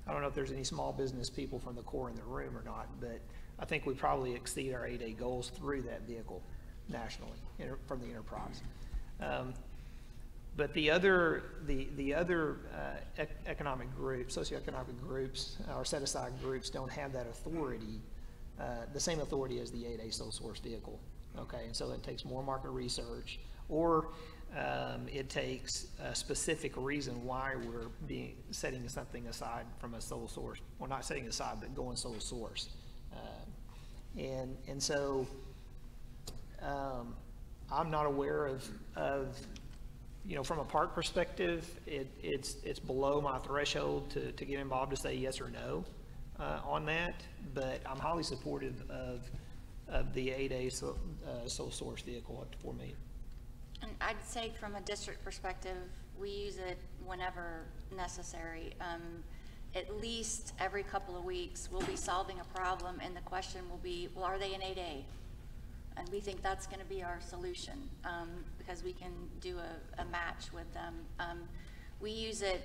I don't know if there's any small business people from the Corps in the room or not, but I think we probably exceed our 8A goals through that vehicle nationally from the enterprise. But the other economic groups, socioeconomic groups, or set-aside groups don't have that authority, the same authority as the 8A sole source vehicle. Okay, and so it takes more market research, or it takes a specific reason why we're setting something aside from a sole source. Well, not setting aside, but going sole source. And so I'm not aware of from a park perspective, it's below my threshold to get involved to say yes or no on that, but I'm highly supportive of the 8A sole source vehicle up to 4 million. And I'd say from a district perspective, We use it whenever necessary. At least every couple of weeks, we'll be solving a problem, and the question will be, well, are they an 8A? And we think that's going to be our solution, because we can do a match with them. We use it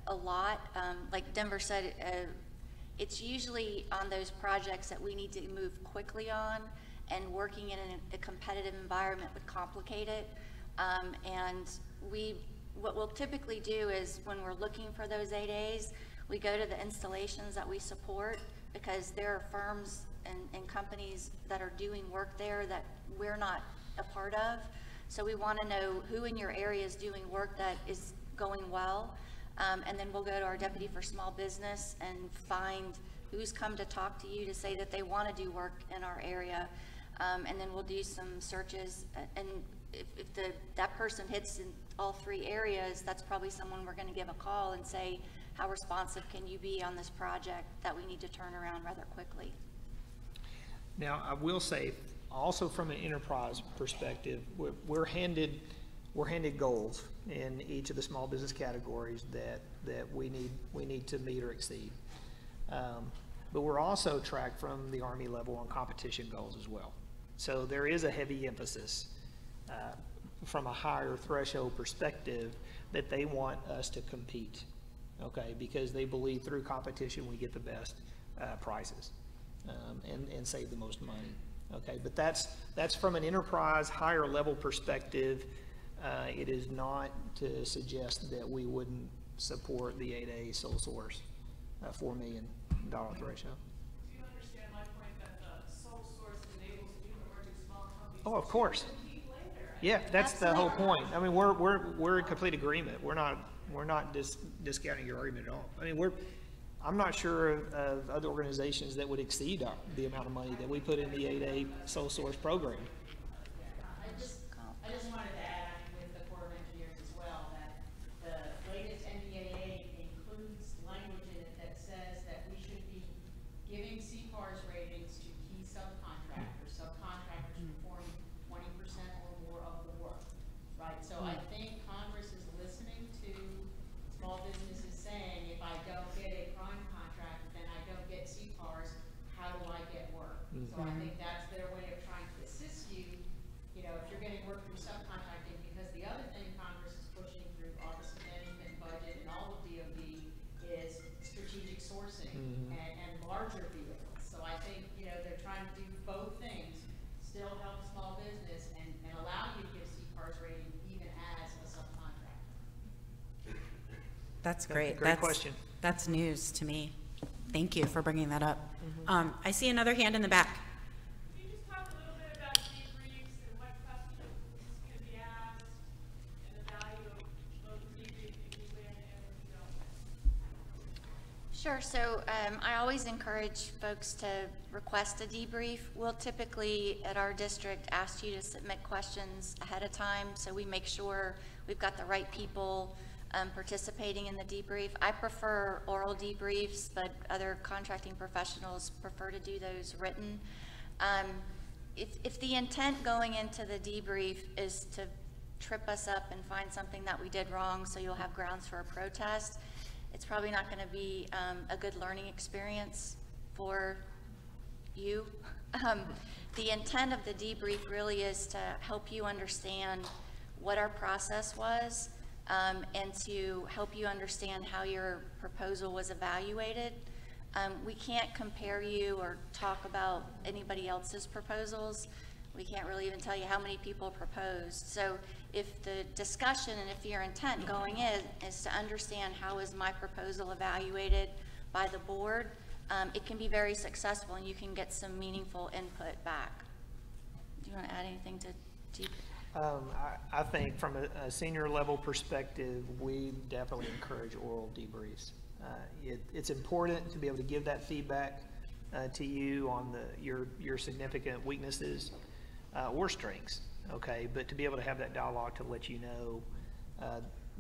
a lot. Like Denver said, it's usually on those projects that we need to move quickly on, and working in a competitive environment would complicate it. And what we'll typically do is, when we're looking for those 8As, we go to the installations that we support, because there are firms and companies that are doing work there that we're not a part of. So we want to know who in your area is doing work that is going well. And then we'll go to our Deputy for Small Business and find who's come to talk to you to say that they want to do work in our area. And then we'll do some searches. And if that person hits in all 3 areas, that's probably someone we're going to give a call and say, how responsive can you be on this project that we need to turn around rather quickly? Now, I will say, also from an enterprise perspective, we're handed goals in each of the small business categories that we need to meet or exceed. But we're also tracked from the Army level on competition goals as well. So there is a heavy emphasis from a higher threshold perspective that they want us to compete, okay? Because they believe through competition we get the best prices and save the most money, okay? But that's from an enterprise higher level perspective. It is not to suggest that we wouldn't support the 8A sole source $4 million threshold. Do you understand my point that the sole source enables you to work with small companies? Oh, of course. Compete later? Yeah, that's the whole Absolutely. point. I mean, we're in complete agreement. We're not discounting your argument at all. I mean, I'm not sure of other organizations that would exceed the amount of money that we put in the 8A sole source program. I just wanted to add with the Corps of Engineers as well, that the latest NDAA includes language in it that says that we should be giving CPARS ratings to key subcontractors. Subcontractors perform 20% or more of the work, right? So I think Congress is listening to small businesses saying, if I don't get a prime contract, then I don't get CPARS, how do I get work? So I think that's their way of trying to assist you, you know, if you're getting work through subcontracting, because the other thing Congress is pushing through Office of Management, Budget, and all of DOD is strategic sourcing and larger vehicles. So I think, you know, they're trying to do both things, still help small business and allow you to give CPARS rating even as a subcontractor. That's great. Great question. That's news to me. Thank you for bringing that up. I see another hand in the back. Can you just talk a little bit about debriefs and what questions can be asked and the value of both debriefing if you win and if you don't win? Sure. So I always encourage folks to request a debrief. We'll typically, at our district, ask you to submit questions ahead of time, so we make sure we've got the right people participating in the debrief. I prefer oral debriefs, but other contracting professionals prefer to do those written. If the intent going into the debrief is to trip us up and find something that we did wrong so you'll have grounds for a protest, it's probably not going to be a good learning experience for you. The intent of the debrief really is to help you understand what our process was, and to help you understand how your proposal was evaluated. We can't compare you or talk about anybody else's proposals. We can't really even tell you how many people proposed. So if the discussion and if your intent going in is to understand how is my proposal evaluated by the board, it can be very successful and you can get some meaningful input back. Do you want to add anything to I think from a senior level perspective, we definitely encourage oral debriefs. It's important to be able to give that feedback to you on your significant weaknesses or strengths, okay? But to be able to have that dialogue to let you know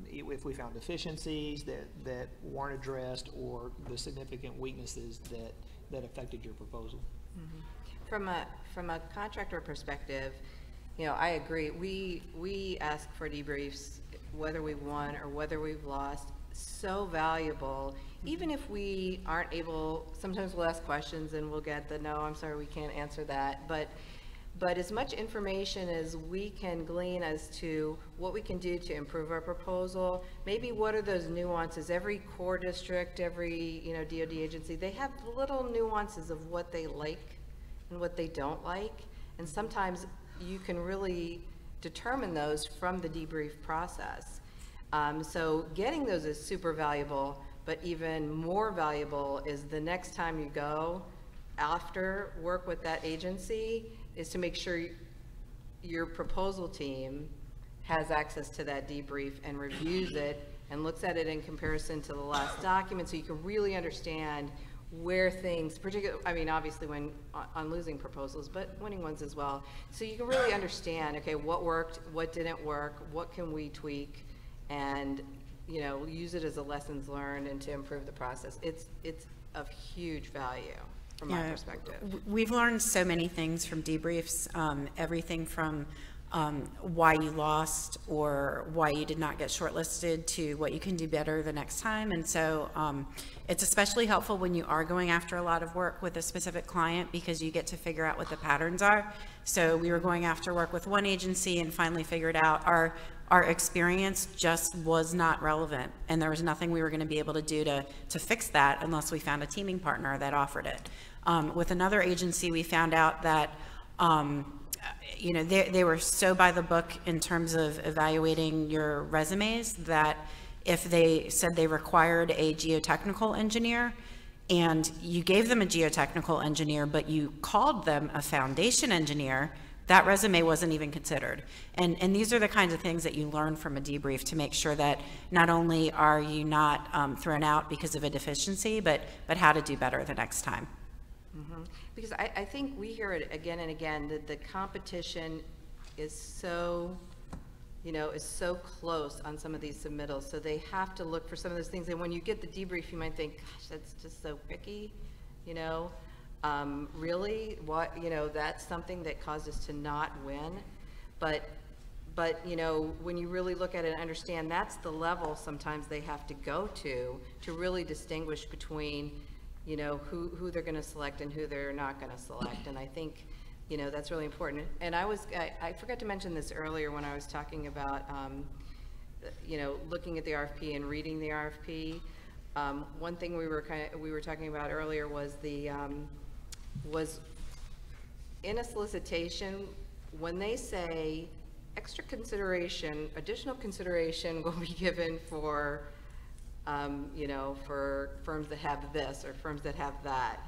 if we found deficiencies that weren't addressed or the significant weaknesses that affected your proposal. From a contractor perspective, you know, I agree. We ask for debriefs whether we won or whether we've lost, so valuable. Even if we aren't able, sometimes we'll ask questions and we'll get the, no, I'm sorry, we can't answer that. But as much information as we can glean as to what we can do to improve our proposal, maybe what are those nuances. Every core district, every DoD agency, they have little nuances of what they like and what they don't like. And sometimes you can really determine those from the debrief process. So getting those is super valuable, but even more valuable is the next time you go after work with that agency is to make sure your proposal team has access to that debrief and reviews it and looks at it in comparison to the last document, so you can really understand where things, particularly, I mean, obviously when on losing proposals, but winning ones as well. So you can really understand, okay, what worked, what didn't work, what can we tweak, and use it as a lessons learned and to improve the process. It's of huge value from my perspective. We've learned so many things from debriefs, everything from why you lost or why you did not get shortlisted to what you can do better the next time. And so it's especially helpful when you are going after a lot of work with a specific client, because you get to figure out what the patterns are. So we were going after work with one agency and finally figured out our experience just was not relevant, and there was nothing we were going to be able to do to fix that unless we found a teaming partner that offered it. With another agency, we found out that they were so by the book in terms of evaluating your resumes that if they said they required a geotechnical engineer and you gave them a geotechnical engineer but you called them a foundation engineer, that resume wasn't even considered. And these are the kinds of things that you learn from a debrief to make sure that not only are you not thrown out because of a deficiency, but how to do better the next time. Mm-hmm. Because I think we hear it again and again that the competition is so, is so close on some of these submittals. So they have to look for some of those things. And when you get the debrief, you might think, gosh, that's just so picky, really, what, that's something that caused us to not win. But when you really look at it and understand, that's the level sometimes they have to go to really distinguish between who they're going to select and who they're not going to select. And I think, that's really important. And I forgot to mention this earlier when I was talking about, looking at the RFP and reading the RFP. One thing we were talking about earlier was was in a solicitation, when they say extra consideration, additional consideration will be given for for firms that have this or firms that have that.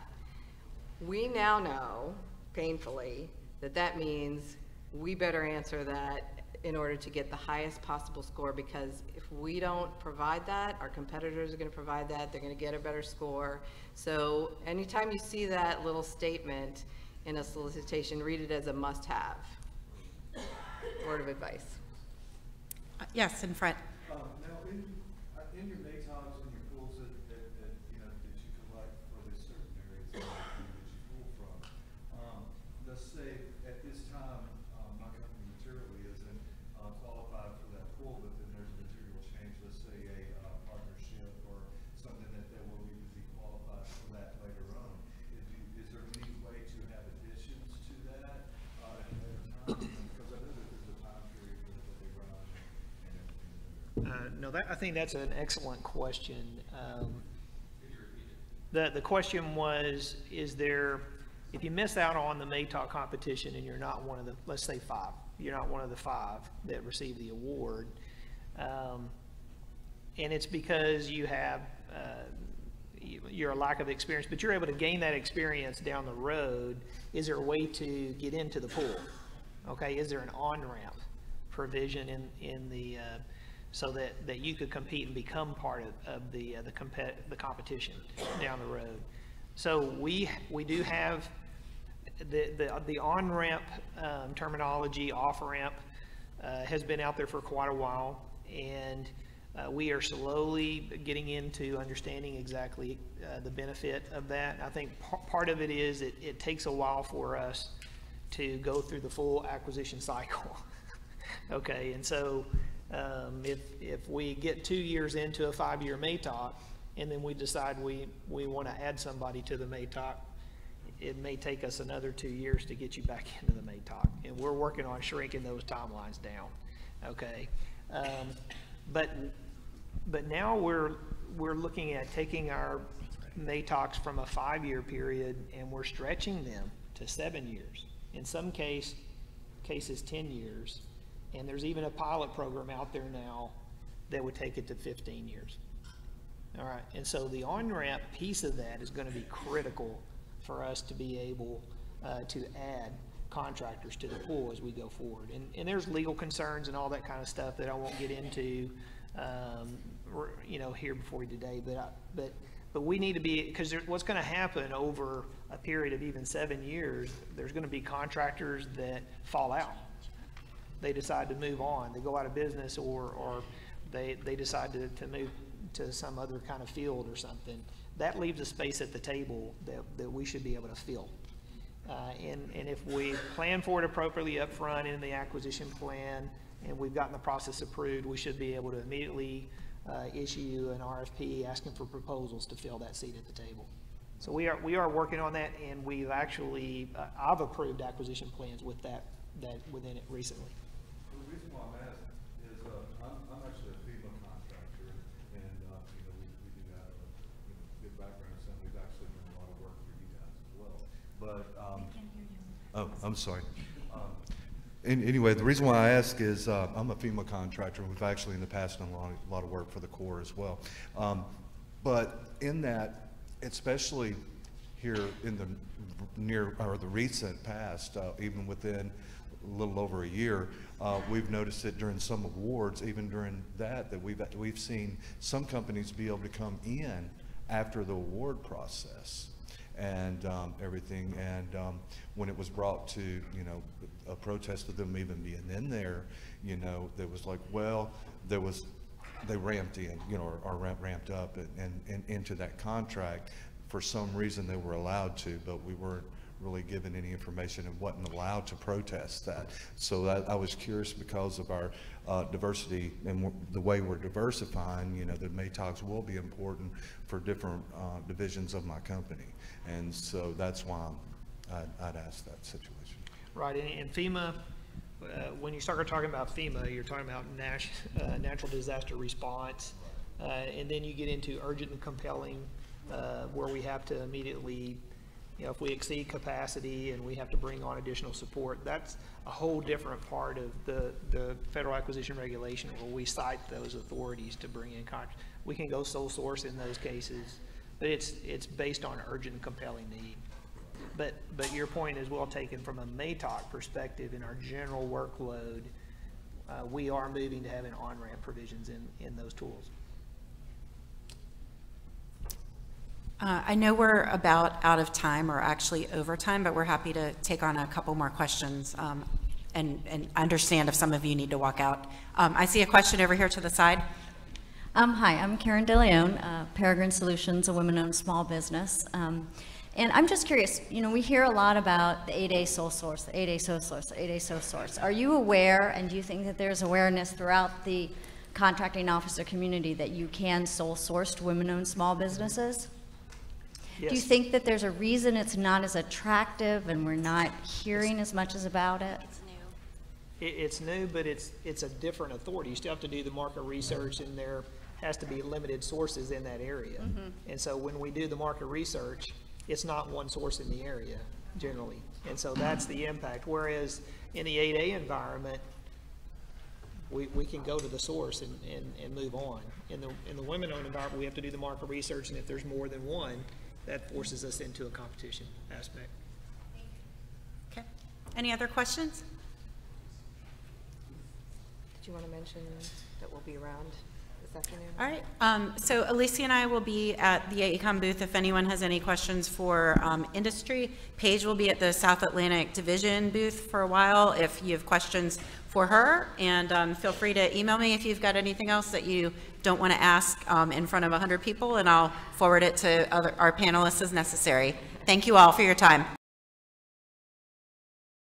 We now know, painfully, that means we better answer that in order to get the highest possible score, because if we don't provide that, our competitors are going to provide that, they're going to get a better score. So anytime you see that little statement in a solicitation, read it as a must-have. Word of advice. Yes, in front. Now, in your MATOGs and your pools that you collect for the certain areas that you pull from, let's say at this time my company materially isn't qualified for that pool, but then there's a material change, let's say a partnership or something that will need to be qualified for that later on. Is there any way to have additions to that at a later time? Because I know that there's a time period that they run and everything. No, I think that's an excellent question. The question was, if you miss out on the MATOG competition and you're not one of the, let's say 5, you're not one of the 5 that receive the award, and it's because you have your lack of experience, but you're able to gain that experience down the road, is there a way to get into the pool? Okay, is there an on-ramp provision in the so that you could compete and become part of the competition down the road? So we do have the on-ramp terminology. Off-ramp has been out there for quite a while, and we are slowly getting into understanding exactly the benefit of that. I think part of it is it takes a while for us to go through the full acquisition cycle. Okay, and so If we get 2 years into a 5-year MATOC, and then we decide we want to add somebody to the MATOC, it may take us another 2 years to get you back into the MATOC, and we're working on shrinking those timelines down. Okay, but now we're looking at taking our MATOCs from a 5-year period, and we're stretching them to 7 years. In some cases 10 years, and there's even a pilot program out there now that would take it to 15 years. All right, and so the on-ramp piece of that is going to be critical for us to be able to add contractors to the pool as we go forward. And there's legal concerns and all that kind of stuff that I won't get into, here before you today. But we need to be, because what's going to happen over a period of even 7 years, there's going to be contractors that fall out. They decide to move on. They go out of business, or they decide to move to some other kind of field or something. That leaves a space at the table that we should be able to fill. And if we plan for it appropriately up front in the acquisition plan, and we've gotten the process approved, we should be able to immediately issue an RFP asking for proposals to fill that seat at the table. So we are working on that, and we've actually I've approved acquisition plans with that within it recently. The reason why I'm asking is I'm actually a FEMA contractor, and we do have a good background, and we've actually done a lot of work for you guys as well. But oh, I'm sorry. Anyway, the reason why I ask is I'm a FEMA contractor. We've actually in the past done a lot of work for the Corps as well. But in that, especially here in the the recent past, even within a little over a year, we've noticed it during some awards, even during that we've seen some companies be able to come in after the award process and everything, and when it was brought to a protest of them even being in there, there was like, well, they ramped in, or ramped up and into that contract. For some reason they were allowed to, but we weren't really given any information and wasn't allowed to protest that. So I was curious, because of our diversity and the way we're diversifying, the MATOCs will be important for different divisions of my company. And so that's why I'd ask that situation. Right, and FEMA, when you start talking about FEMA, you're talking about natural disaster response, and then you get into urgent and compelling, where we have to immediately, if we exceed capacity and we have to bring on additional support, that's a whole different part of the Federal Acquisition Regulation, where we cite those authorities to bring in contracts. We can go sole source in those cases, but it's based on urgent and compelling need. But your point is well taken. From a MATOC perspective, in our general workload, we are moving to having on-ramp provisions in those tools. I know we're about out of time, or actually over time, but we're happy to take on a couple more questions, and understand if some of you need to walk out. I see a question over here to the side. Hi, I'm Karen DeLeon, Peregrine Solutions, a women-owned small business. And I'm just curious, we hear a lot about the 8A sole source, the 8A sole source, the 8A sole source. Are you aware, and do you think that there's awareness throughout the contracting officer community that you can sole source to women-owned small businesses? Yes. Do you think that there's a reason it's not as attractive and we're not hearing as much as about it? It's new. It's new, but it's a different authority. You still have to do the market research, and there has to be limited sources in that area. Mm-hmm. And so when we do the market research, it's not one source in the area generally. And so that's the impact. Whereas in the 8A environment, we can go to the source and move on. In the women-owned environment, we have to do the market research, and if there's more than one, that forces us into a competition aspect. Okay. Any other questions? Did you want to mention that we'll be around this afternoon? All right. So Alicia and I will be at the AECOM booth if anyone has any questions for industry. Paige will be at the South Atlantic Division booth for a while if you have questions for her. And feel free to email me if you've got anything else that you don't want to ask in front of 100 people, and I'll forward it to our panelists as necessary. Thank you all for your time.